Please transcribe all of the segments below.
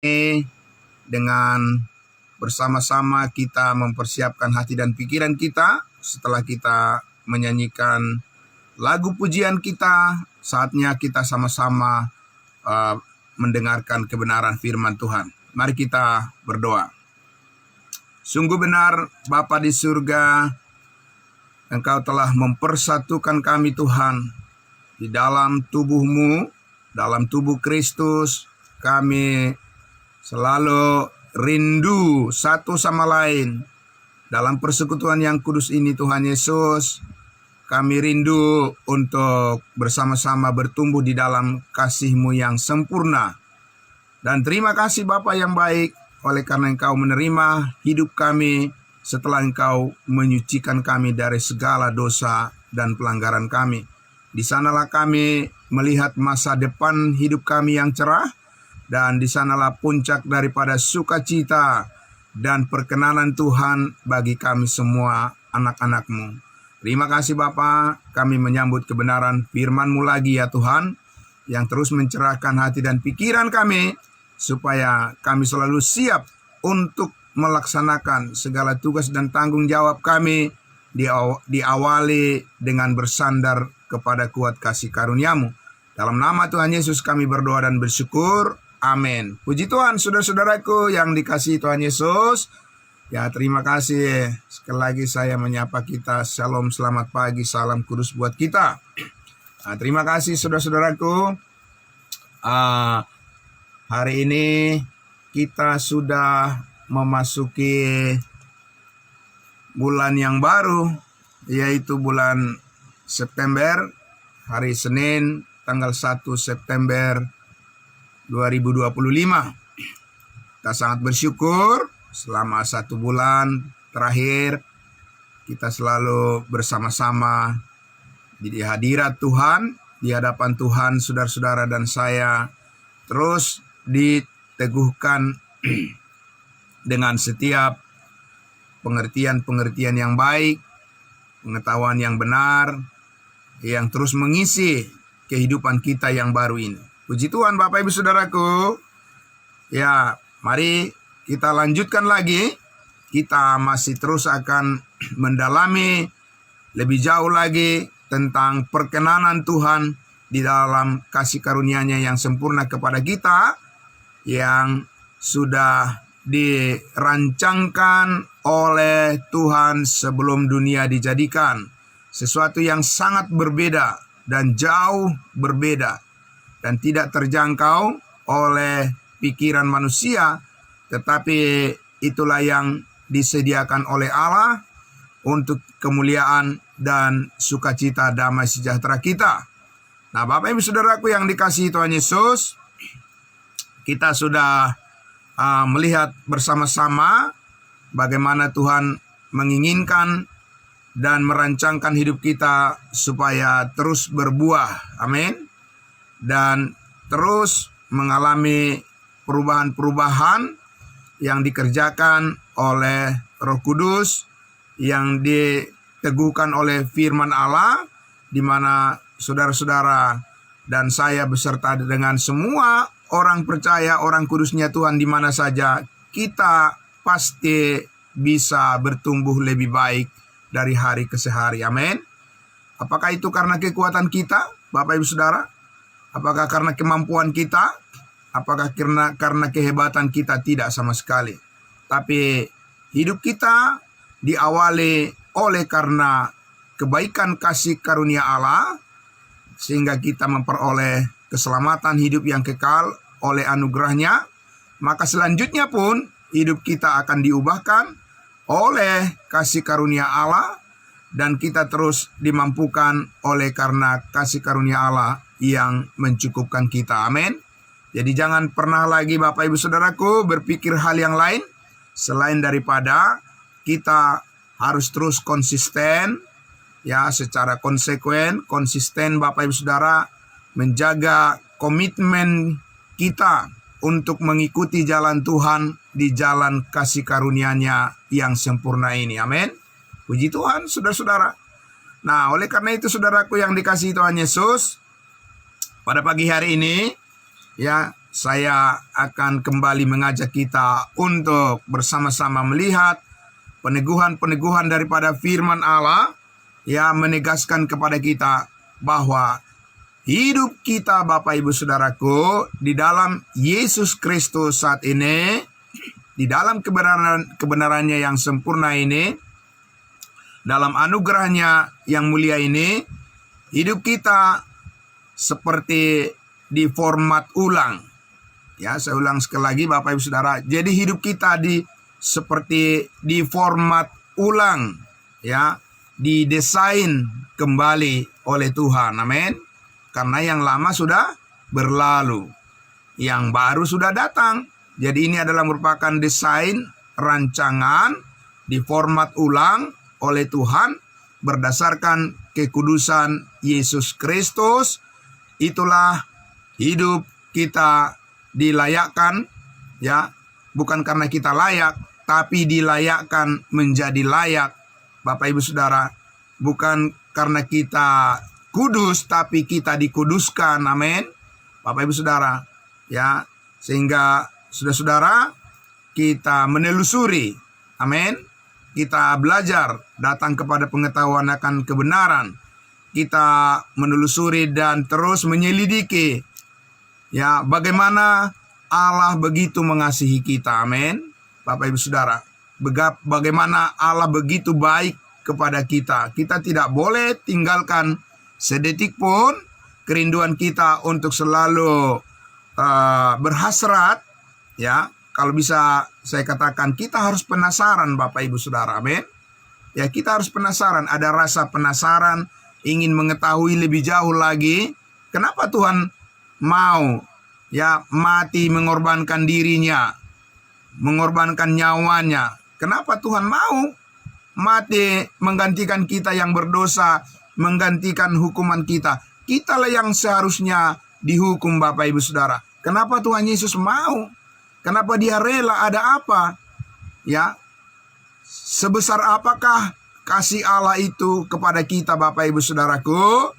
dengan bersama-sama kita mempersiapkan hati dan pikiran kita setelah kita menyanyikan lagu pujian kita. Saatnya kita sama-sama mendengarkan kebenaran firman Tuhan. Mari kita berdoa. Sungguh benar Bapa di surga, Engkau telah mempersatukan kami Tuhan di dalam tubuh-Mu, dalam tubuh Kristus. Kami selalu rindu satu sama lain dalam persekutuan yang kudus ini Tuhan Yesus. Kami rindu untuk bersama-sama bertumbuh di dalam kasih-Mu yang sempurna. Dan terima kasih Bapa yang baik, oleh karena Engkau menerima hidup kami setelah Engkau menyucikan kami dari segala dosa dan pelanggaran kami. Di sanalah kami melihat masa depan hidup kami yang cerah, dan di sanalah puncak daripada sukacita dan perkenanan Tuhan bagi kami semua anak-anak-Mu. Terima kasih Bapa, kami menyambut kebenaran firman-Mu lagi ya Tuhan, yang terus mencerahkan hati dan pikiran kami, supaya kami selalu siap untuk melaksanakan segala tugas dan tanggung jawab kami, diawali dengan bersandar kepada kuat kasih karunia-Mu. Dalam nama Tuhan Yesus kami berdoa dan bersyukur. Amin. Puji Tuhan, saudara-saudaraku yang dikasihi Tuhan Yesus. Ya, terima kasih. Sekali lagi saya menyapa kita. Shalom, selamat pagi, salam kudus buat kita. Terima kasih saudara-saudaraku. Hari ini kita sudah memasuki bulan yang baru, yaitu bulan September. Hari Senin, tanggal 1 September 2025. Kita sangat bersyukur selama 1 bulan terakhir kita selalu bersama-sama di hadirat Tuhan, di hadapan Tuhan. Saudara-saudara dan saya terus diteguhkan dengan setiap pengertian-pengertian yang baik, pengetahuan yang benar, yang terus mengisi kehidupan kita yang baru ini. Puji Tuhan Bapak Ibu Saudaraku. Ya, mari kita lanjutkan lagi. Kita masih terus akan mendalami lebih jauh lagi tentang perkenanan Tuhan di dalam kasih karunia-Nya yang sempurna kepada kita, yang sudah dirancangkan oleh Tuhan sebelum dunia dijadikan. Sesuatu yang sangat berbeda dan jauh berbeda dan tidak terjangkau oleh pikiran manusia, tetapi itulah yang disediakan oleh Allah untuk kemuliaan dan sukacita damai sejahtera kita. Nah, Bapak Ibu Saudaraku yang dikasihi Tuhan Yesus, kita sudah melihat bersama-sama bagaimana Tuhan menginginkan dan merancangkan hidup kita supaya terus berbuah, amin, dan terus mengalami perubahan-perubahan yang dikerjakan oleh Roh Kudus, yang diteguhkan oleh firman Allah, di mana saudara-saudara dan saya beserta dengan semua orang percaya, orang kudusnya Tuhan di mana saja, kita pasti bisa bertumbuh lebih baik dari hari ke hari. Amin. Apakah itu karena kekuatan kita, Bapak Ibu Saudara? Apakah karena kemampuan kita? Apakah karena kehebatan kita? Tidak sama sekali. Tapi hidup kita diawali oleh karena kebaikan kasih karunia Allah, sehingga kita memperoleh keselamatan hidup yang kekal oleh anugerah-Nya. Maka selanjutnya pun hidup kita akan diubahkan oleh kasih karunia Allah, dan kita terus dimampukan oleh karena kasih karunia Allah yang mencukupkan kita. Amin. Jadi jangan pernah lagi Bapak Ibu Saudaraku berpikir hal yang lain selain daripada kita harus terus konsisten, ya, secara konsisten Bapak Ibu Saudara, menjaga komitmen kita untuk mengikuti jalan Tuhan di jalan kasih karunia-Nya yang sempurna ini. Amin. Puji Tuhan, saudara-saudara. Nah, oleh karena itu saudaraku yang dikasihi Tuhan Yesus, pada pagi hari ini, ya, saya akan kembali mengajak kita untuk bersama-sama melihat peneguhan-peneguhan daripada firman Allah yang menegaskan kepada kita bahwa hidup kita, Bapak Ibu Saudaraku, di dalam Yesus Kristus saat ini, di dalam kebenarannya yang sempurna ini, dalam anugerahnya yang mulia ini, hidup kita seperti di format ulang. Ya, saya ulang sekali lagi Bapak Ibu Saudara. Jadi hidup kita seperti di format ulang, ya, didesain kembali oleh Tuhan. Amin. Karena yang lama sudah berlalu, yang baru sudah datang. Jadi ini adalah merupakan desain rancangan di format ulang oleh Tuhan berdasarkan kekudusan Yesus Kristus. Itulah hidup kita dilayakkan, ya, bukan karena kita layak, tapi dilayakkan menjadi layak, Bapak Ibu Saudara. Bukan karena kita kudus, tapi kita dikuduskan. Amin, Bapak Ibu Saudara, ya. Sehingga saudara-saudara, kita menelusuri, amin, kita belajar datang kepada pengetahuan akan kebenaran. Kita menelusuri dan terus menyelidiki, ya, bagaimana Allah begitu mengasihi kita. Amin, Bapak Ibu Saudara. Bagaimana Allah begitu baik kepada kita. Kita tidak boleh tinggalkan sedetik pun kerinduan kita untuk selalu berhasrat, ya. Kalau bisa saya katakan, kita harus penasaran, Bapak Ibu Saudara. Amin. Ya, kita harus penasaran, ada rasa penasaran, ingin mengetahui lebih jauh lagi kenapa Tuhan mau, ya, mati mengorbankan dirinya, mengorbankan nyawanya. Kenapa Tuhan mau mati menggantikan kita yang berdosa, menggantikan hukuman kita. Kitalah yang seharusnya dihukum, Bapak Ibu Saudara. Kenapa Tuhan Yesus mau? Kenapa dia rela? Ada apa? Ya, sebesar apakah kasih Allah itu kepada kita, Bapak Ibu Saudaraku,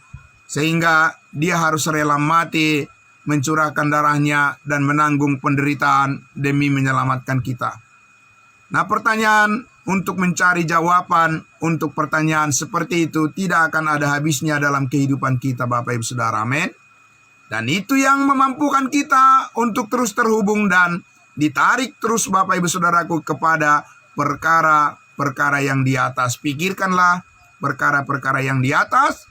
sehingga dia harus rela mati, mencurahkan darahnya dan menanggung penderitaan demi menyelamatkan kita. Nah, pertanyaan untuk mencari jawaban untuk pertanyaan seperti itu tidak akan ada habisnya dalam kehidupan kita, Bapak Ibu Saudara. Amin. Dan itu yang memampukan kita untuk terus terhubung dan ditarik terus, Bapak Ibu Saudaraku, kepada perkara-perkara yang di atas. Pikirkanlah perkara-perkara yang di atas,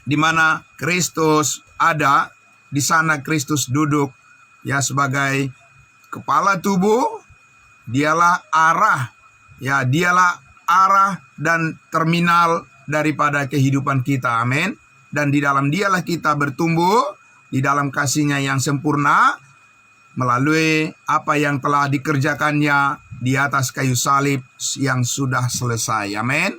di mana Kristus ada. Di sana Kristus duduk, ya, sebagai kepala tubuh. Dialah arah, ya, dialah arah dan terminal daripada kehidupan kita. Amin. Dan di dalam dialah kita bertumbuh di dalam kasih-Nya yang sempurna melalui apa yang telah dikerjakannya di atas kayu salib yang sudah selesai. Amin.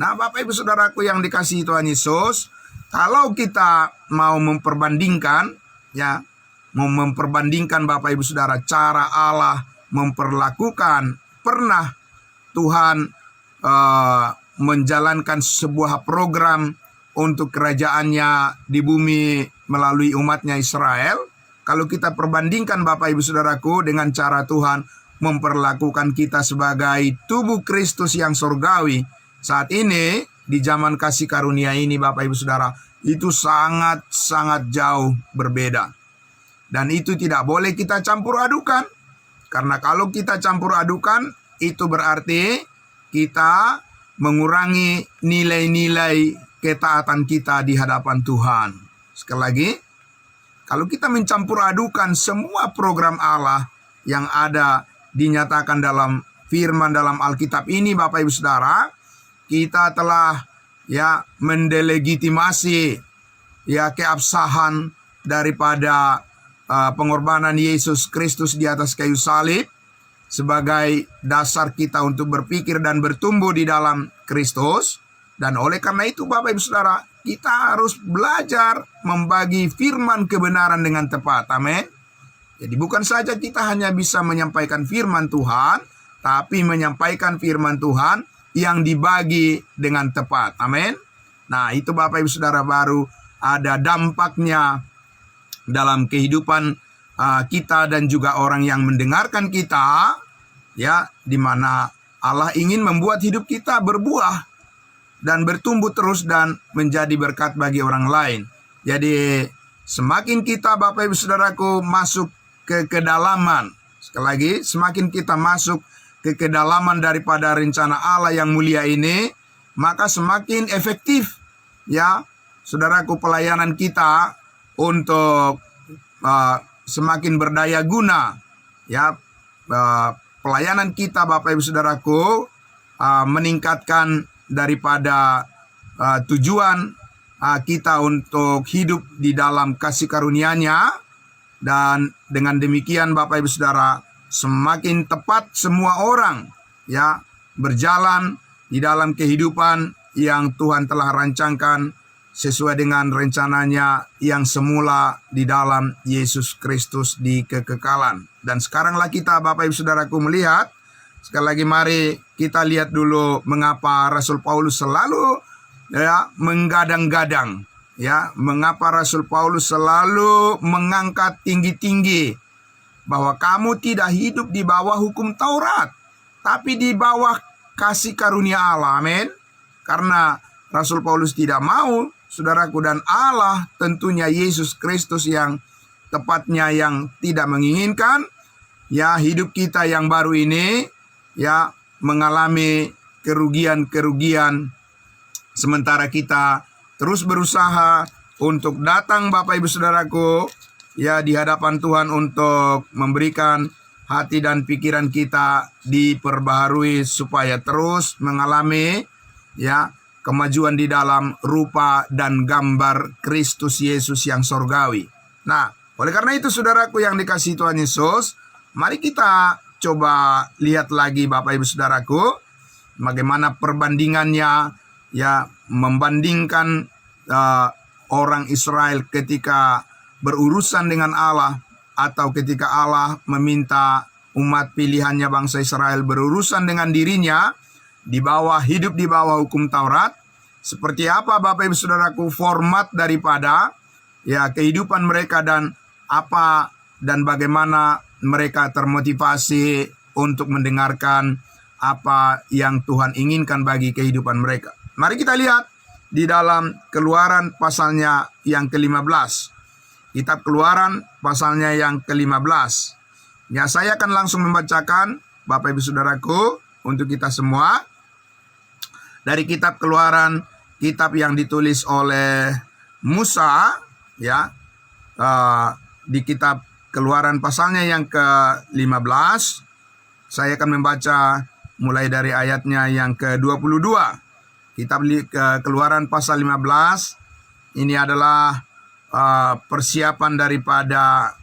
Nah, Bapak Ibu Saudaraku yang dikasihi Tuhan Yesus, kalau kita mau memperbandingkan, ya, mau memperbandingkan Bapak Ibu Saudara, cara Allah memperlakukan, pernah Tuhan menjalankan sebuah program untuk kerajaannya di bumi melalui umatnya Israel. Kalau kita perbandingkan, Bapak Ibu Saudaraku, dengan cara Tuhan memperlakukan kita sebagai tubuh Kristus yang surgawi saat ini, di zaman kasih karunia ini, Bapak Ibu Saudara, itu sangat-sangat jauh berbeda. Dan itu tidak boleh kita campur adukan. Karena kalau kita campur adukan, itu berarti kita mengurangi nilai-nilai ketaatan kita di hadapan Tuhan. Sekali lagi, kalau kita mencampur adukan semua program Allah yang ada dinyatakan dalam firman dalam Alkitab ini, Bapak Ibu Saudara, kita telah, ya, mendelegitimasi, ya, keabsahan daripada pengorbanan Yesus Kristus di atas kayu salib sebagai dasar kita untuk berpikir dan bertumbuh di dalam Kristus. Dan oleh karena itu, Bapak Ibu Saudara, kita harus belajar membagi firman kebenaran dengan tepat. Amin. Jadi bukan saja kita hanya bisa menyampaikan firman Tuhan, tapi menyampaikan firman Tuhan yang dibagi dengan tepat. Amin. Nah, itu Bapak Ibu Saudara, baru ada dampaknya dalam kehidupan kita dan juga orang yang mendengarkan kita, ya, di mana Allah ingin membuat hidup kita berbuah dan bertumbuh terus dan menjadi berkat bagi orang lain. Jadi semakin kita, Bapak Ibu Saudaraku, masuk ke kedalaman, sekali lagi, semakin kita masuk ke kedalaman daripada rencana Allah yang mulia ini, maka semakin efektif, ya, saudaraku, pelayanan kita untuk semakin berdaya guna, ya, pelayanan kita, Bapak Ibu Saudaraku, meningkatkan daripada tujuan kita untuk hidup di dalam kasih karunia-Nya. Dan dengan demikian, Bapak Ibu Saudara, semakin tepat semua orang, ya, berjalan di dalam kehidupan yang Tuhan telah rancangkan sesuai dengan rencananya yang semula di dalam Yesus Kristus di kekekalan. Dan sekaranglah kita, Bapak Ibu Saudaraku, melihat, sekali lagi mari kita lihat dulu mengapa Rasul Paulus selalu, ya, menggadang-gadang, ya, mengapa Rasul Paulus selalu mengangkat tinggi-tinggi bahwa kamu tidak hidup di bawah hukum Taurat, tapi di bawah kasih karunia Allah. Amin. Karena Rasul Paulus tidak mau, saudaraku, dan Allah tentunya Yesus Kristus yang tepatnya yang tidak menginginkan, ya, hidup kita yang baru ini, ya, mengalami kerugian-kerugian, sementara kita terus berusaha untuk datang, Bapak Ibu Saudaraku, ya, di hadapan Tuhan untuk memberikan hati dan pikiran kita diperbaharui supaya terus mengalami, ya, kemajuan di dalam rupa dan gambar Kristus Yesus yang sorgawi. Nah, oleh karena itu, saudaraku yang dikasihi Tuhan Yesus, mari kita coba lihat lagi, Bapak Ibu Saudaraku, bagaimana perbandingannya, ya, membandingkan orang Israel ketika berurusan dengan Allah, atau ketika Allah meminta umat pilihannya bangsa Israel berurusan dengan dirinya di bawah, hidup di bawah hukum Taurat. Seperti apa, Bapak Ibu Saudaraku, format daripada, ya, kehidupan mereka, dan apa dan bagaimana mereka termotivasi untuk mendengarkan apa yang Tuhan inginkan bagi kehidupan mereka. Mari kita lihat di dalam Keluaran pasalnya yang ke-15. Kitab Keluaran pasalnya yang ke-15. Ya, saya akan langsung membacakan, Bapak Ibu Saudaraku, untuk kita semua. Dari kitab Keluaran, kitab yang ditulis oleh Musa, ya, di kitab Keluaran pasalnya yang ke-15. Saya akan membaca mulai dari ayatnya yang ke-22. Kitab Keluaran pasal 15 ini adalah persiapan daripada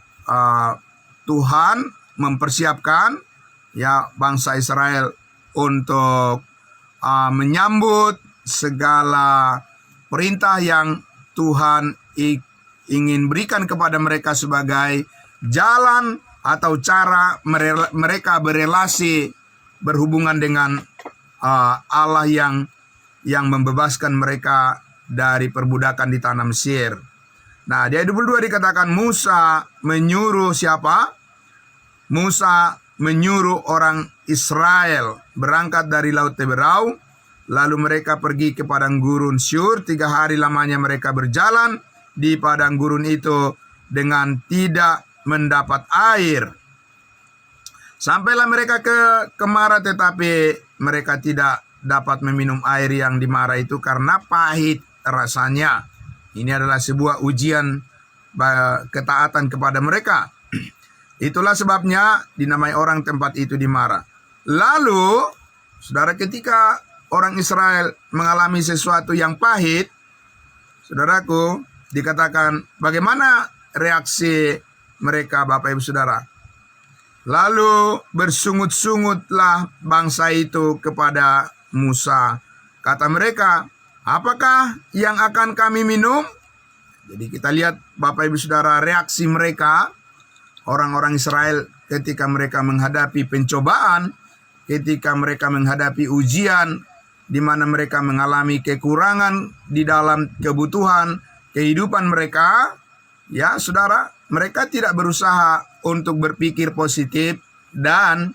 Tuhan mempersiapkan, ya, bangsa Israel untuk menyambut segala perintah yang Tuhan ingin berikan kepada mereka sebagai jalan atau cara mereka berelasi, berhubungan dengan Allah yang membebaskan mereka dari perbudakan di tanah Mesir. Nah, di ayat 22 dikatakan Musa menyuruh siapa? Musa menyuruh orang Israel berangkat dari Laut Teberau, lalu mereka pergi ke padang gurun Syur. 3 hari lamanya mereka berjalan di padang gurun itu dengan tidak mendapat air. Sampailah mereka ke Mara, tetapi mereka tidak dapat meminum air yang di Mara itu karena pahit rasanya. Ini adalah sebuah ujian ketaatan kepada mereka. Itulah sebabnya dinamai orang tempat itu di Mara. Lalu, saudara, ketika orang Israel mengalami sesuatu yang pahit, saudaraku, dikatakan bagaimana reaksi mereka, Bapak Ibu Saudara. Lalu bersungut-sungutlah bangsa itu kepada Musa. Kata mereka, apakah yang akan kami minum? Jadi kita lihat, Bapak Ibu Saudara, reaksi mereka, orang-orang Israel, ketika mereka menghadapi pencobaan, ketika mereka menghadapi ujian, di mana mereka mengalami kekurangan di dalam kebutuhan kehidupan mereka. Ya, saudara, mereka tidak berusaha untuk berpikir positif dan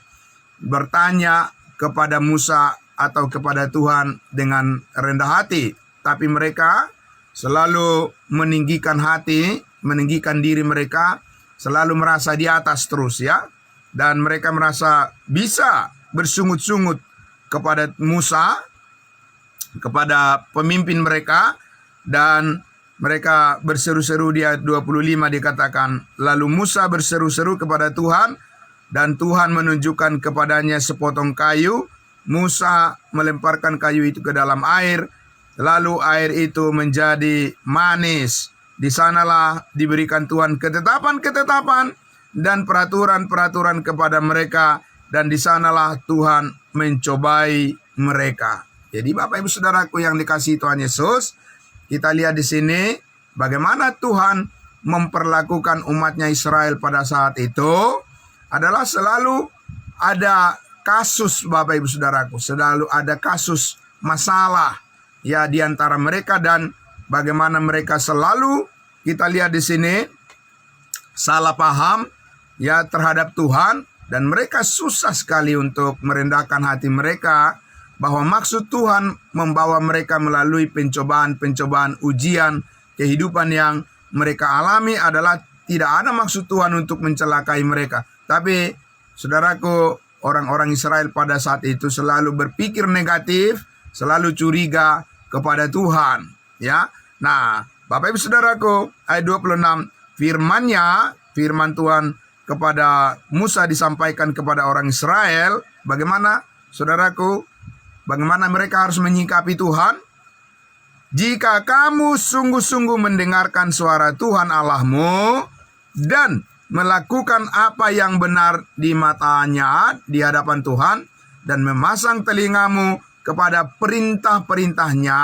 bertanya kepada Musa atau kepada Tuhan dengan rendah hati. Tapi mereka selalu meninggikan hati, meninggikan diri mereka, selalu merasa di atas terus ya. Dan mereka merasa bisa bersungut-sungut kepada Musa, kepada pemimpin mereka, dan mereka berseru-seru. Di ayat 25 dikatakan, lalu Musa berseru-seru kepada Tuhan, dan Tuhan menunjukkan kepadanya sepotong kayu. Musa melemparkan kayu itu ke dalam air, lalu air itu menjadi manis. Di sanalah diberikan Tuhan ketetapan-ketetapan dan peraturan-peraturan kepada mereka, dan di sanalah Tuhan mencobai mereka. Jadi Bapak Ibu Saudaraku yang dikasihi Tuhan Yesus, kita lihat di sini bagaimana Tuhan memperlakukan umatnya Israel pada saat itu adalah selalu ada kasus, Bapak Ibu Saudaraku, selalu ada kasus masalah ya di antara mereka, dan bagaimana mereka selalu, kita lihat di sini, salah paham ya terhadap Tuhan, dan mereka susah sekali untuk merendahkan hati mereka bahwa maksud Tuhan membawa mereka melalui pencobaan-pencobaan, ujian kehidupan yang mereka alami adalah tidak ada maksud Tuhan untuk mencelakai mereka. Tapi saudaraku, orang-orang Israel pada saat itu selalu berpikir negatif, selalu curiga kepada Tuhan ya. Nah, Bapak Ibu Saudaraku, ayat 26, firman Tuhan kepada Musa disampaikan kepada orang Israel. Bagaimana saudaraku, bagaimana mereka harus menyikapi Tuhan? Jika kamu sungguh-sungguh mendengarkan suara Tuhan Allahmu dan melakukan apa yang benar di matanya di hadapan Tuhan, dan memasang telingamu kepada perintah-perintahnya,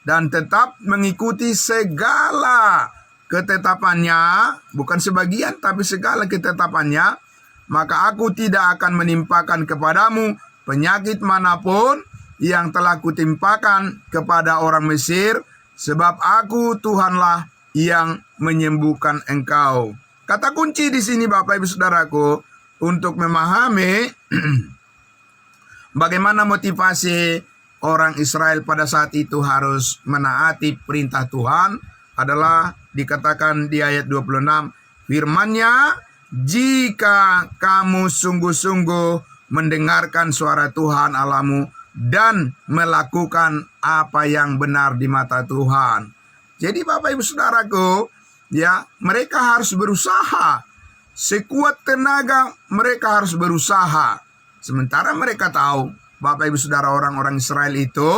dan tetap mengikuti segala ketetapannya, bukan sebagian tapi segala ketetapannya, maka aku tidak akan menimpakan kepadamu penyakit manapun yang telah kutimpakan kepada orang Mesir, sebab aku Tuhanlah yang menyembuhkan engkau. Kata kunci di sini Bapak Ibu Saudaraku untuk memahami bagaimana motivasi orang Israel pada saat itu harus menaati perintah Tuhan adalah dikatakan di ayat 26, firman-Nya, jika kamu sungguh-sungguh mendengarkan suara Tuhan Allahmu dan melakukan apa yang benar di mata Tuhan. Jadi Bapak Ibu Saudaraku, ya, mereka harus berusaha. Sekuat tenaga mereka harus berusaha. Sementara mereka tahu, Bapak Ibu Saudara, orang-orang Israel itu,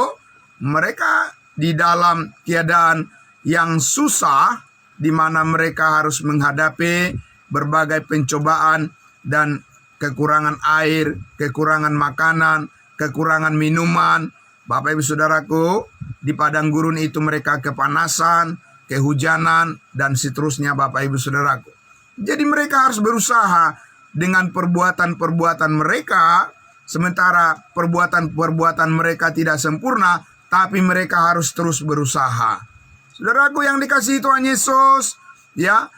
mereka di dalam keadaan yang susah, di mana mereka harus menghadapi berbagai pencobaan dan kekurangan air, kekurangan makanan, kekurangan minuman. Bapak Ibu Saudaraku, di padang gurun itu mereka kepanasan, kehujanan, dan seterusnya Bapak Ibu Saudaraku. Jadi mereka harus berusaha dengan perbuatan-perbuatan mereka, sementara perbuatan-perbuatan mereka tidak sempurna, tapi mereka harus terus berusaha. Saudaraku yang dikasihi Tuhan Yesus, ya,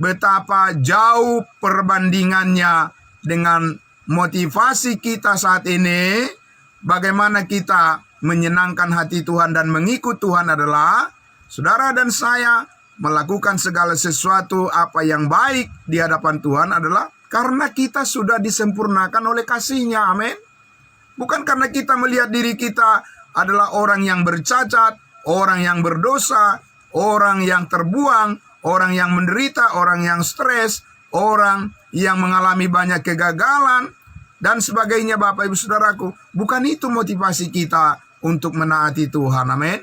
betapa jauh perbandingannya dengan motivasi kita saat ini. Bagaimana kita menyenangkan hati Tuhan dan mengikut Tuhan adalah saudara dan saya melakukan segala sesuatu apa yang baik di hadapan Tuhan adalah karena kita sudah disempurnakan oleh kasih-Nya. Amin. Bukan karena kita melihat diri kita adalah orang yang bercacat, orang yang berdosa, orang yang terbuang, orang yang menderita, orang yang stres, orang yang mengalami banyak kegagalan, dan sebagainya Bapak Ibu Saudaraku. Bukan itu motivasi kita untuk menaati Tuhan. Amin.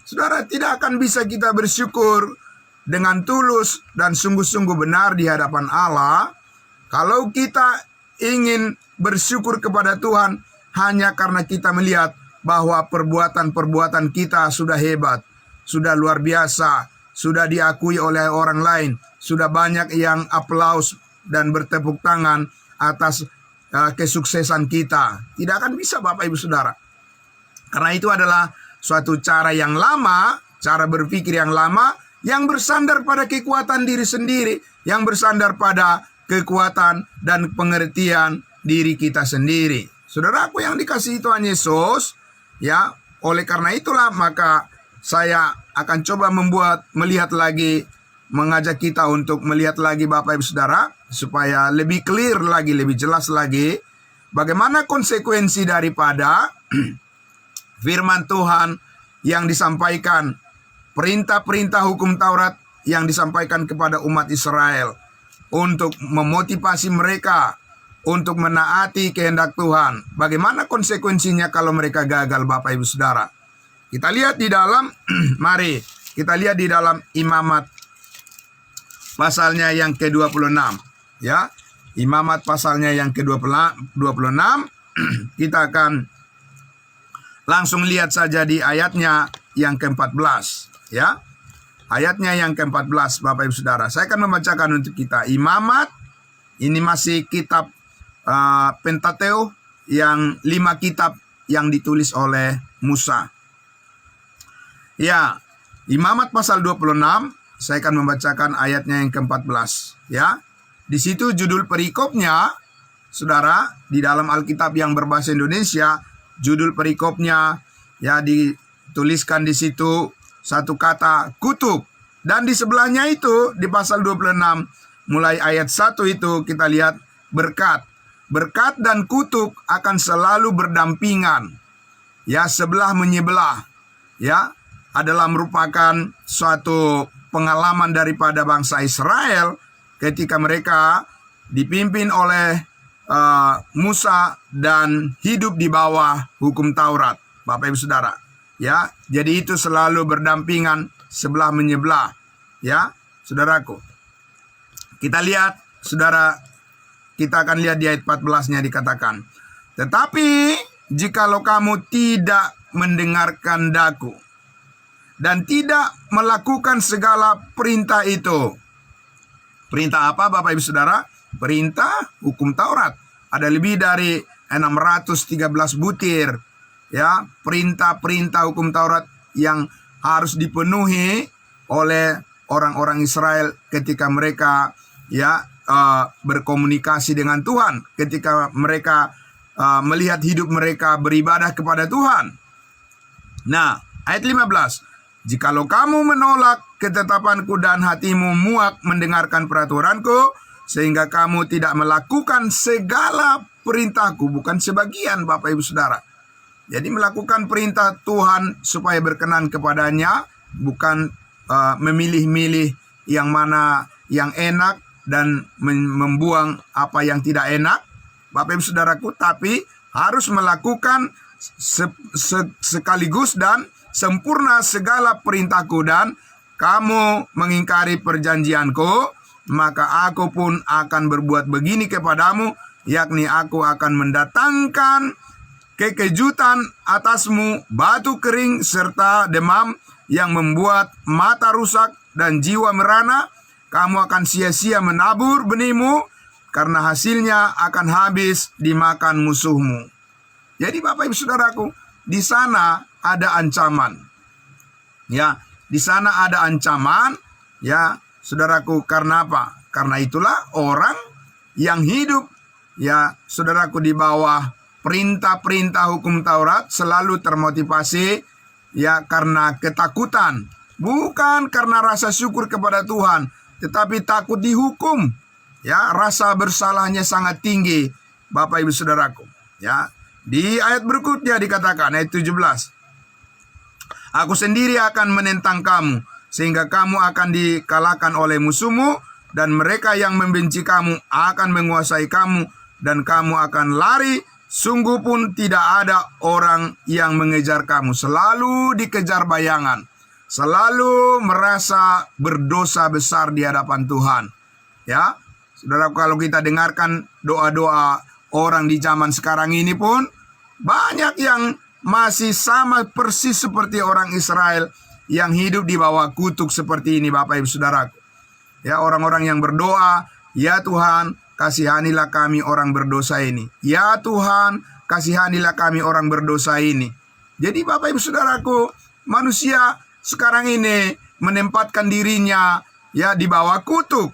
Saudara, tidak akan bisa kita bersyukur dengan tulus dan sungguh-sungguh benar di hadapan Allah kalau kita ingin bersyukur kepada Tuhan hanya karena kita melihat bahwa perbuatan-perbuatan kita sudah hebat, sudah luar biasa, sudah diakui oleh orang lain, sudah banyak yang aplaus dan bertepuk tangan atas kesuksesan kita. Tidak akan bisa Bapak Ibu Saudara. Karena itu adalah suatu cara yang lama, cara berpikir yang lama, yang bersandar pada kekuatan diri sendiri, yang bersandar pada kekuatan dan pengertian diri kita sendiri. Saudaraku yang dikasihi Tuhan Yesus, ya, oleh karena itulah maka saya akan coba melihat lagi, mengajak kita untuk melihat lagi Bapak Ibu Saudara, supaya lebih clear lagi, lebih jelas lagi bagaimana konsekuensi daripada firman Tuhan yang disampaikan, perintah-perintah hukum Taurat yang disampaikan kepada umat Israel untuk memotivasi mereka untuk menaati kehendak Tuhan. Bagaimana konsekuensinya kalau mereka gagal, Bapak Ibu Saudara? Kita lihat di dalam mari kita lihat di dalam Imamat pasalnya yang ke-26, ya. Imamat pasalnya yang ke-26. Kita akan langsung lihat saja di ayatnya yang ke-14, ya. Ayatnya yang ke-14, Bapak Ibu Saudara. Saya akan membacakan untuk kita. Imamat ini masih kitab Pentateuch, yang 5 kitab yang ditulis oleh Musa. Ya, Imamat pasal 26, saya akan membacakan ayatnya yang ke-14, ya. Di situ judul perikopnya, Saudara, di dalam Alkitab yang berbahasa Indonesia, judul perikopnya ya dituliskan di situ satu kata kutuk. Dan di sebelahnya itu di pasal 26 mulai ayat 1 itu kita lihat berkat. Berkat dan kutuk akan selalu berdampingan. Ya, sebelah menyebelah. Ya, adalah merupakan suatu pengalaman daripada bangsa Israel ketika mereka dipimpin oleh Musa dan hidup di bawah hukum Taurat, Bapak Ibu Saudara. Ya, jadi itu selalu berdampingan, sebelah menyebelah. Ya, saudaraku. Kita lihat, saudara, kita akan lihat di ayat 14-nya dikatakan, tetapi jikalau kamu tidak mendengarkan daku dan tidak melakukan segala perintah itu. Perintah apa, Bapak Ibu Saudara? Perintah hukum Taurat. Ada lebih dari 613 butir, ya, perintah-perintah hukum Taurat yang harus dipenuhi oleh orang-orang Israel ketika mereka berkomunikasi dengan Tuhan, ketika mereka melihat hidup mereka beribadah kepada Tuhan. Nah, ayat 15. Jikalau kamu menolak ketetapanku dan hatimu muak mendengarkan peraturanku, sehingga kamu tidak melakukan segala perintahku, bukan sebagian, Bapak Ibu Saudara. Jadi melakukan perintah Tuhan supaya berkenan kepadanya, bukan memilih-milih yang mana yang enak dan membuang apa yang tidak enak, Bapak Ibu Saudaraku, tapi harus melakukan sekaligus dan sempurna segala perintahku, dan kamu mengingkari perjanjianku, maka aku pun akan berbuat begini kepadamu, yakni aku akan mendatangkan kekejutan atasmu, batu kering serta demam yang membuat mata rusak dan jiwa merana. Kamu akan sia-sia menabur benihmu, karena hasilnya akan habis dimakan musuhmu. Jadi Bapak Ibu Saudaraku, di sana ada ancaman. Ya, di sana ada ancaman, ya, saudaraku, karena apa? Karena itulah orang yang hidup, ya, saudaraku, di bawah perintah-perintah hukum Taurat selalu termotivasi, ya, karena ketakutan. Bukan karena rasa syukur kepada Tuhan, tetapi takut dihukum. Ya, rasa bersalahnya sangat tinggi, Bapak Ibu Saudaraku. Ya, di ayat berikutnya dikatakan, ayat 17. Aku sendiri akan menentang kamu, sehingga kamu akan dikalahkan oleh musuhmu, dan mereka yang membenci kamu akan menguasai kamu, dan kamu akan lari, sungguh pun tidak ada orang yang mengejar kamu. Selalu dikejar bayangan, selalu merasa berdosa besar di hadapan Tuhan. Ya, saudara, kalau kita dengarkan doa-doa orang di zaman sekarang ini pun, banyak yang masih sama persis seperti orang Israel yang hidup di bawah kutuk seperti ini, Bapak Ibu Saudaraku. Ya, orang-orang yang berdoa, ya Tuhan, kasihanilah kami orang berdosa ini. Ya Tuhan, kasihanilah kami orang berdosa ini. Jadi Bapak Ibu Saudaraku, manusia sekarang ini menempatkan dirinya, ya, di bawah kutuk.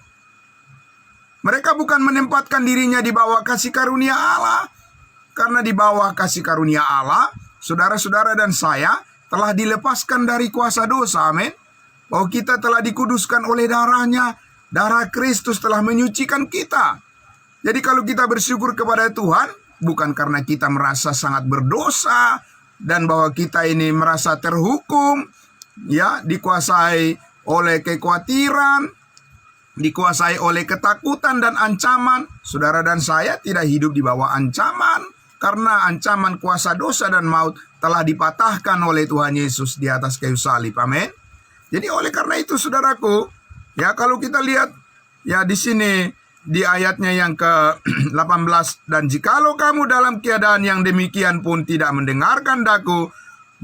Mereka bukan menempatkan dirinya di bawah kasih karunia Allah. Karena di bawah kasih karunia Allah, saudara-saudara dan saya telah dilepaskan dari kuasa dosa, amin. Bahwa kita telah dikuduskan oleh darahnya. Darah Kristus telah menyucikan kita. Jadi kalau kita bersyukur kepada Tuhan, bukan karena kita merasa sangat berdosa, dan bahwa kita ini merasa terhukum, ya, dikuasai oleh kekhawatiran, dikuasai oleh ketakutan dan ancaman. Saudara dan saya tidak hidup di bawah ancaman, karena ancaman kuasa dosa dan maut telah dipatahkan oleh Tuhan Yesus di atas kayu salib. Amin. Jadi oleh karena itu, saudaraku, ya, kalau kita lihat ya di sini di ayatnya yang ke-18, dan jikalau kamu dalam keadaan yang demikian pun tidak mendengarkan daku,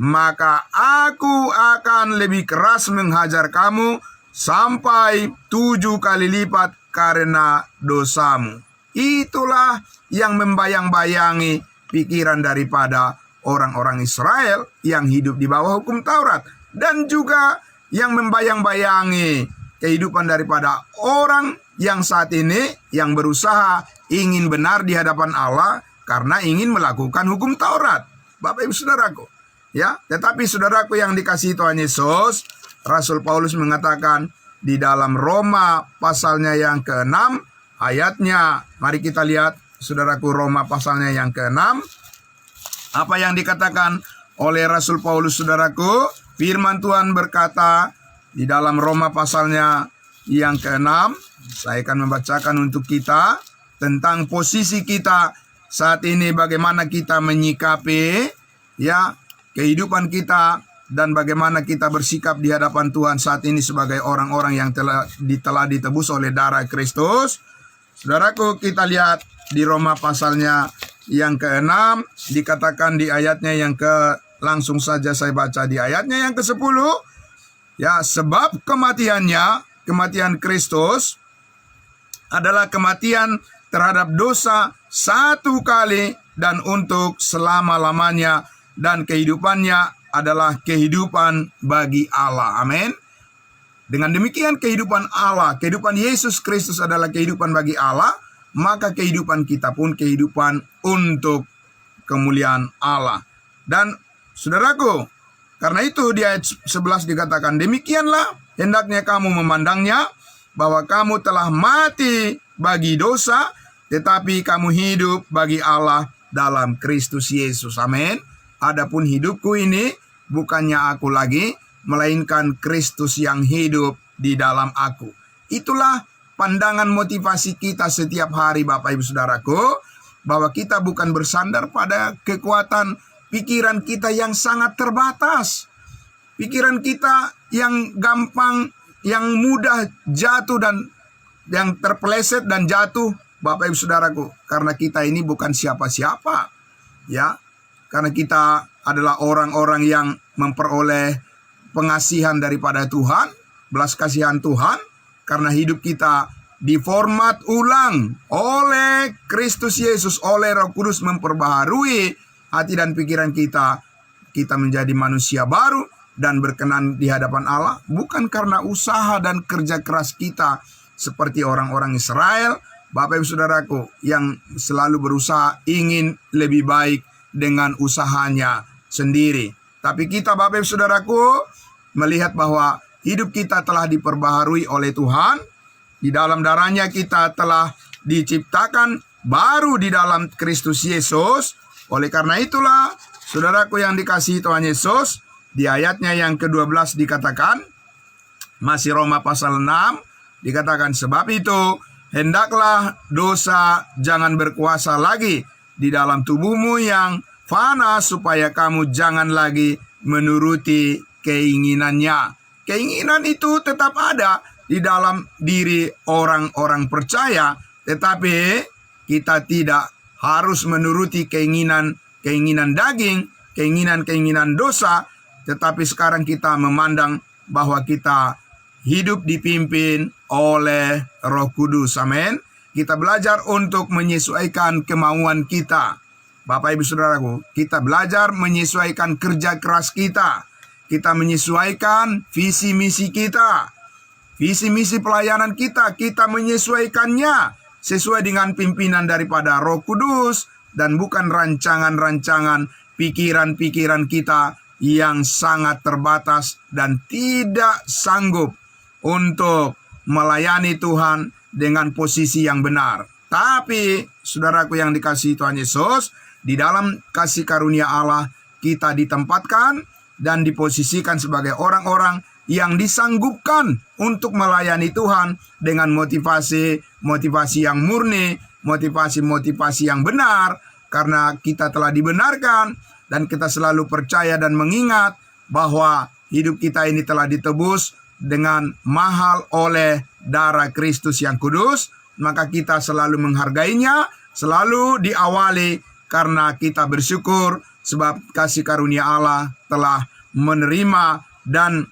maka aku akan lebih keras menghajar kamu sampai 7 kali lipat karena dosamu. Itulah yang membayang-bayangi pikiran daripada orang-orang Israel yang hidup di bawah hukum Taurat, dan juga yang membayang-bayangi kehidupan daripada orang yang saat ini yang berusaha ingin benar di hadapan Allah karena ingin melakukan hukum Taurat. Bapak Ibu Saudaraku, ya, tetapi saudaraku yang dikasihi Tuhan Yesus, Rasul Paulus mengatakan di dalam Roma pasalnya yang ke-6 ayatnya, mari kita lihat saudaraku, Roma pasalnya yang ke-6, apa yang dikatakan oleh Rasul Paulus, saudaraku. Firman Tuhan berkata di dalam Roma pasalnya yang ke-6, saya akan membacakan untuk kita tentang posisi kita saat ini, bagaimana kita menyikapi ya kehidupan kita, dan bagaimana kita bersikap di hadapan Tuhan saat ini sebagai orang-orang yang telah ditebus oleh darah Kristus. Saudaraku, kita lihat di Roma pasalnya yang ke-6, dikatakan di ayatnya yang langsung saja saya baca di ayatnya yang ke-10. Ya, sebab kematian Kristus adalah kematian terhadap dosa satu kali dan untuk selama-lamanya, dan kehidupannya adalah kehidupan bagi Allah. Amin. Dengan demikian kehidupan Allah, kehidupan Yesus Kristus adalah kehidupan bagi Allah, maka kehidupan kita pun kehidupan untuk kemuliaan Allah. Dan saudaraku, karena itu di ayat 11 dikatakan, demikianlah hendaknya kamu memandangnya, bahwa kamu telah mati bagi dosa, tetapi kamu hidup bagi Allah dalam Kristus Yesus. Amin. Adapun hidupku ini bukannya aku lagi, melainkan Kristus yang hidup di dalam aku. Itulah pandangan motivasi kita setiap hari, Bapak Ibu Saudaraku, bahwa kita bukan bersandar pada kekuatan pikiran kita yang sangat terbatas. Pikiran kita yang gampang, yang mudah jatuh dan yang terpeleset dan jatuh, Bapak Ibu Saudaraku, karena kita ini bukan siapa-siapa, ya. Karena kita adalah orang-orang yang memperoleh pengasihan daripada Tuhan, belas kasihan Tuhan, karena hidup kita diformat ulang oleh Kristus Yesus, oleh Roh Kudus memperbaharui hati dan pikiran kita. Kita menjadi manusia baru dan berkenan di hadapan Allah, bukan karena usaha dan kerja keras kita seperti orang-orang Israel, Bapak Ibu Saudaraku, yang selalu berusaha ingin lebih baik dengan usahanya sendiri. Tapi kita, Bapak Ibu Saudaraku, melihat bahwa hidup kita telah diperbaharui oleh Tuhan. Di dalam darahnya kita telah diciptakan baru di dalam Kristus Yesus. Oleh karena itulah, saudaraku yang dikasihi Tuhan Yesus, di ayatnya yang ke-12 dikatakan, masih Roma pasal 6, dikatakan, sebab itu hendaklah dosa jangan berkuasa lagi di dalam tubuhmu yang fana, supaya kamu jangan lagi menuruti keinginannya. Keinginan itu tetap ada di dalam diri orang-orang percaya, tetapi kita tidak harus menuruti keinginan daging, keinginan dosa, tetapi sekarang kita memandang bahwa kita hidup dipimpin oleh Roh Kudus. Amin. Kita belajar untuk menyesuaikan kemauan kita. Bapak Ibu Saudaraku, kita belajar menyesuaikan kerja keras kita. Kita menyesuaikan visi misi kita. Visi misi pelayanan kita menyesuaikannya sesuai dengan pimpinan daripada Roh Kudus dan bukan rancangan-rancangan pikiran-pikiran kita yang sangat terbatas dan tidak sanggup untuk melayani Tuhan dengan posisi yang benar. Tapi, saudaraku yang dikasihi Tuhan Yesus, di dalam kasih karunia Allah kita ditempatkan dan diposisikan sebagai orang-orang yang disanggupkan untuk melayani Tuhan dengan motivasi yang murni, motivasi yang benar, karena kita telah dibenarkan dan kita selalu percaya dan mengingat bahwa hidup kita ini telah ditebus dengan mahal oleh darah Kristus yang kudus. Maka kita selalu menghargainya, selalu diawali karena kita bersyukur sebab kasih karunia Allah telah menerima dan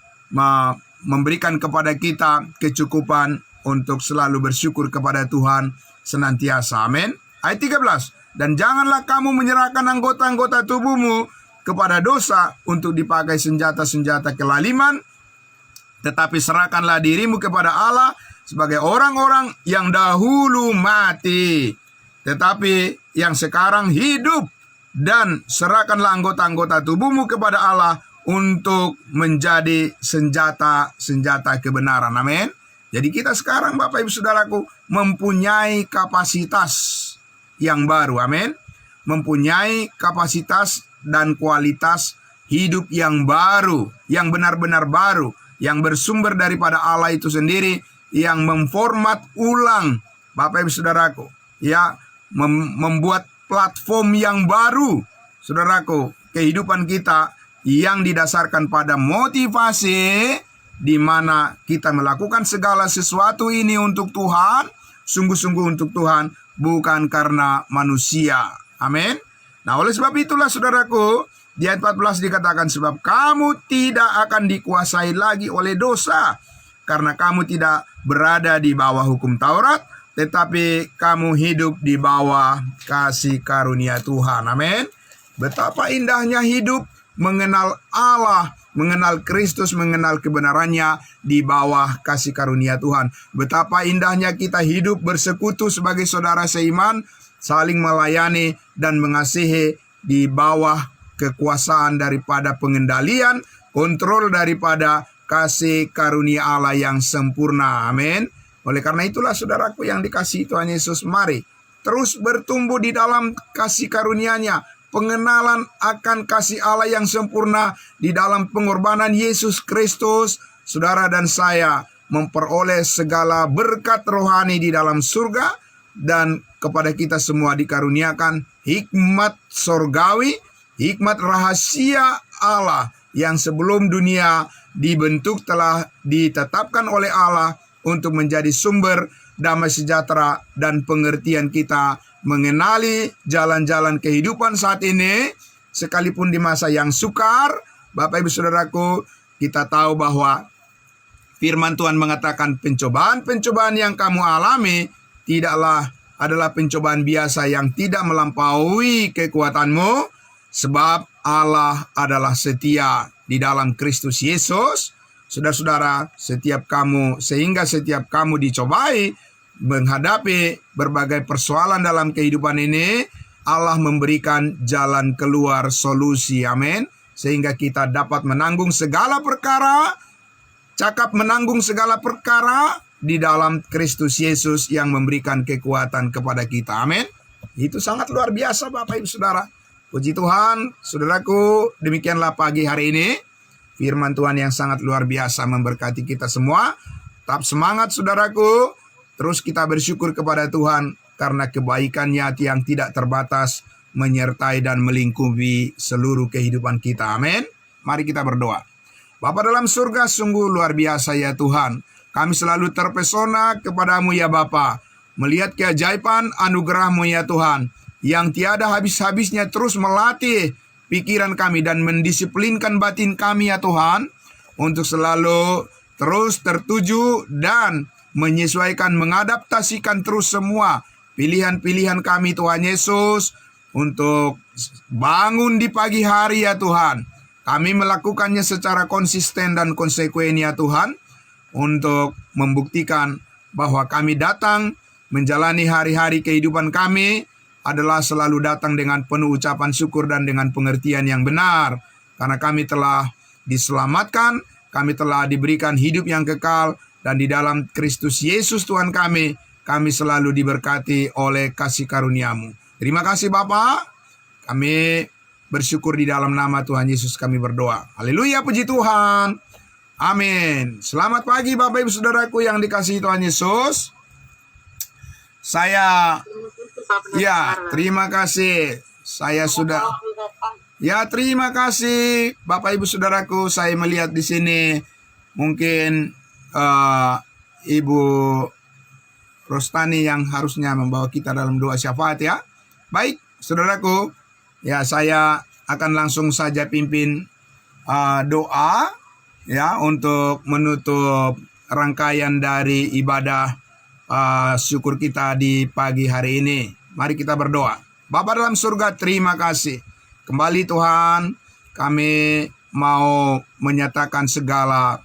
memberikan kepada kita kecukupan untuk selalu bersyukur kepada Tuhan senantiasa. Amin. Ayat 13. Dan janganlah kamu menyerahkan anggota-anggota tubuhmu kepada dosa untuk dipakai senjata-senjata kelaliman, tetapi serahkanlah dirimu kepada Allah sebagai orang-orang yang dahulu mati, tetapi yang sekarang hidup, dan serahkanlah anggota-anggota tubuhmu kepada Allah untuk menjadi senjata-senjata kebenaran. Amin. Jadi kita sekarang, Bapak Ibu Saudaraku, mempunyai kapasitas yang baru. Amin. Mempunyai kapasitas dan kualitas hidup yang baru, yang benar-benar baru, yang bersumber daripada Allah itu sendiri, yang memformat ulang, Bapak Ibu Saudaraku, ya, membuat platform yang baru, saudaraku, kehidupan kita yang didasarkan pada motivasi, di mana kita melakukan segala sesuatu ini untuk Tuhan, sungguh-sungguh untuk Tuhan, bukan karena manusia. Amin. Nah, oleh sebab itulah saudaraku, di ayat 14 dikatakan, sebab kamu tidak akan dikuasai lagi oleh dosa, karena kamu tidak berada di bawah hukum Taurat, tetapi kamu hidup di bawah kasih karunia Tuhan. Amin. Betapa indahnya hidup mengenal Allah, mengenal Kristus, mengenal kebenarannya di bawah kasih karunia Tuhan. Betapa indahnya kita hidup bersekutu sebagai saudara seiman, saling melayani dan mengasihi di bawah kekuasaan daripada pengendalian, kontrol daripada kasih karunia Allah yang sempurna. Amin. Oleh karena itulah saudaraku yang dikasihi Tuhan Yesus, mari terus bertumbuh di dalam kasih karunia-Nya, pengenalan akan kasih Allah yang sempurna di dalam pengorbanan Yesus Kristus. Saudara dan saya memperoleh segala berkat rohani di dalam surga, dan kepada kita semua dikaruniakan hikmat sorgawi, hikmat rahasia Allah yang sebelum dunia dibentuk telah ditetapkan oleh Allah untuk menjadi sumber damai sejahtera dan pengertian kita mengenali jalan-jalan kehidupan saat ini, sekalipun di masa yang sukar. Bapak Ibu Saudaraku, kita tahu bahwa firman Tuhan mengatakan pencobaan-pencobaan yang kamu alami adalah pencobaan biasa yang tidak melampaui kekuatanmu, sebab Allah adalah setia di dalam Kristus Yesus. Saudara-saudara, sehingga setiap kamu dicobai menghadapi berbagai persoalan dalam kehidupan ini, Allah memberikan jalan keluar, solusi. Amin. Sehingga kita dapat menanggung segala perkara, cakap menanggung segala perkara di dalam Kristus Yesus yang memberikan kekuatan kepada kita. Amin. Itu sangat luar biasa, Bapak Ibu Saudara. Puji Tuhan, saudaraku, demikianlah pagi hari ini. Firman Tuhan yang sangat luar biasa memberkati kita semua. Tetap semangat saudaraku. Terus kita bersyukur kepada Tuhan karena kebaikan-Nya yang tidak terbatas menyertai dan melingkupi seluruh kehidupan kita. Amin. Mari kita berdoa. Bapa dalam surga, sungguh luar biasa ya Tuhan. Kami selalu terpesona kepadamu ya Bapa, melihat keajaiban anugerah-Mu ya Tuhan, yang tiada habis-habisnya terus melatih pikiran kami dan mendisiplinkan batin kami ya Tuhan, untuk selalu terus tertuju dan menyesuaikan, mengadaptasikan terus semua pilihan-pilihan kami Tuhan Yesus, untuk bangun di pagi hari ya Tuhan. Kami melakukannya secara konsisten dan konsekuen ya Tuhan, untuk membuktikan bahwa kami datang menjalani hari-hari kehidupan kami adalah selalu datang dengan penuh ucapan syukur dan dengan pengertian yang benar. Karena kami telah diselamatkan, kami telah diberikan hidup yang kekal, dan di dalam Kristus Yesus Tuhan kami selalu diberkati oleh kasih karunia-Mu. Terima kasih Bapa. Kami bersyukur di dalam nama Tuhan Yesus kami berdoa. Haleluya, puji Tuhan. Amin. Selamat pagi Bapak Ibu Saudaraku yang dikasihi Tuhan Yesus. Terima kasih. Terima kasih Bapak Ibu Saudaraku. Saya melihat di sini mungkin Ibu Rostani yang harusnya membawa kita dalam doa syafaat ya. Baik, Saudaraku, ya saya akan langsung saja pimpin doa ya untuk menutup rangkaian dari ibadah syukur kita di pagi hari ini. Mari kita berdoa. Bapa dalam surga, terima kasih. Kembali Tuhan, kami mau menyatakan segala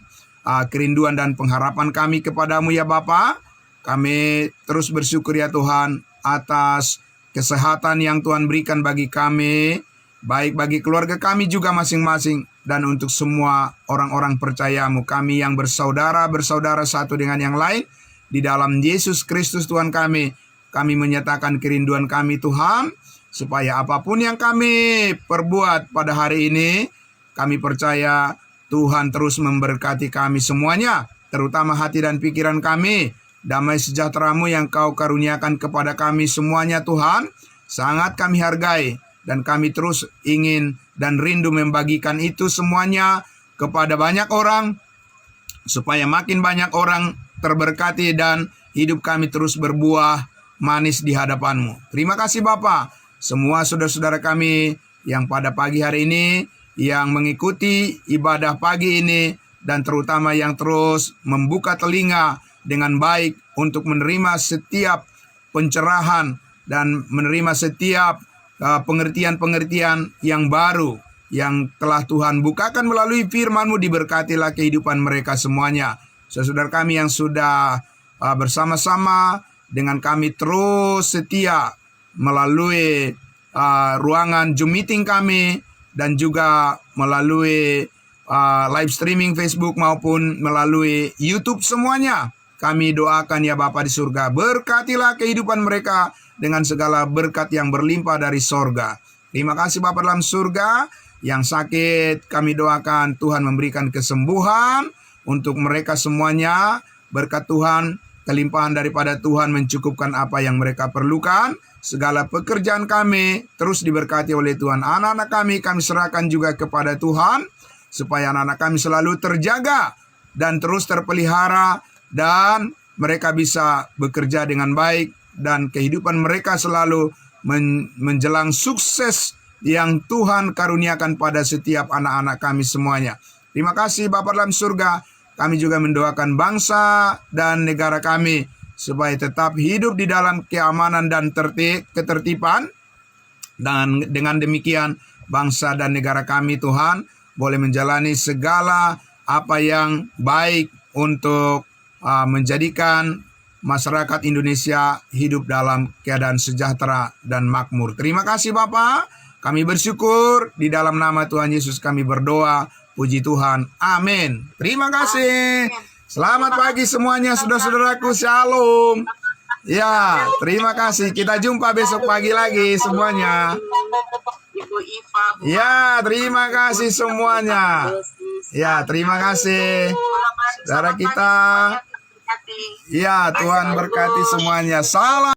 kerinduan dan pengharapan kami kepadamu ya Bapa. Kami terus bersyukur ya Tuhan atas kesehatan yang Tuhan berikan bagi kami, baik bagi keluarga kami juga masing-masing, dan untuk semua orang-orang percayamu, kami yang bersaudara satu dengan yang lain, di dalam Yesus Kristus Tuhan kami menyatakan kerinduan kami Tuhan, supaya apapun yang kami perbuat pada hari ini, kami percaya Tuhan terus memberkati kami semuanya, terutama hati dan pikiran kami. Damai sejahtera-Mu yang Kau karuniakan kepada kami semuanya Tuhan, sangat kami hargai, dan kami terus ingin dan rindu membagikan itu semuanya kepada banyak orang, supaya makin banyak orang terberkati dan hidup kami terus berbuah manis di hadapan-Mu. Terima kasih Bapa. Semua saudara-saudara kami yang pada pagi hari ini, yang mengikuti ibadah pagi ini, dan terutama yang terus membuka telinga dengan baik untuk menerima setiap pencerahan dan menerima setiap pengertian-pengertian yang baru yang telah Tuhan bukakan melalui firman-Mu, diberkatilah kehidupan mereka semuanya. Saudara kami yang sudah bersama-sama dengan kami terus setia melalui ruangan Zoom meeting kami, dan juga melalui live streaming Facebook maupun melalui YouTube semuanya. Kami doakan ya Bapa di surga, berkatilah kehidupan mereka dengan segala berkat yang berlimpah dari sorga. Terima kasih Bapa dalam surga. Yang sakit kami doakan Tuhan memberikan kesembuhan untuk mereka semuanya. Berkat Tuhan, kelimpahan daripada Tuhan mencukupkan apa yang mereka perlukan. Segala pekerjaan kami terus diberkati oleh Tuhan. Anak-anak kami serahkan juga kepada Tuhan, supaya anak-anak kami selalu terjaga dan terus terpelihara, dan mereka bisa bekerja dengan baik, dan kehidupan mereka selalu menjelang sukses yang Tuhan karuniakan pada setiap anak-anak kami semuanya. Terima kasih Bapa dalam surga. Kami juga mendoakan bangsa dan negara kami supaya tetap hidup di dalam keamanan dan ketertiban. Dan dengan demikian bangsa dan negara kami Tuhan boleh menjalani segala apa yang baik untuk menjadikan masyarakat Indonesia hidup dalam keadaan sejahtera dan makmur. Terima kasih Bapa. Kami bersyukur di dalam nama Tuhan Yesus kami berdoa. Puji Tuhan. Amin. Terima kasih. Selamat pagi semuanya saudara-saudaraku. Shalom. Ya, terima kasih. Kita jumpa besok pagi lagi semuanya. Ya, terima kasih semuanya. Ya, terima kasih. Saudara kita. Ya, Tuhan berkati semuanya. Salam.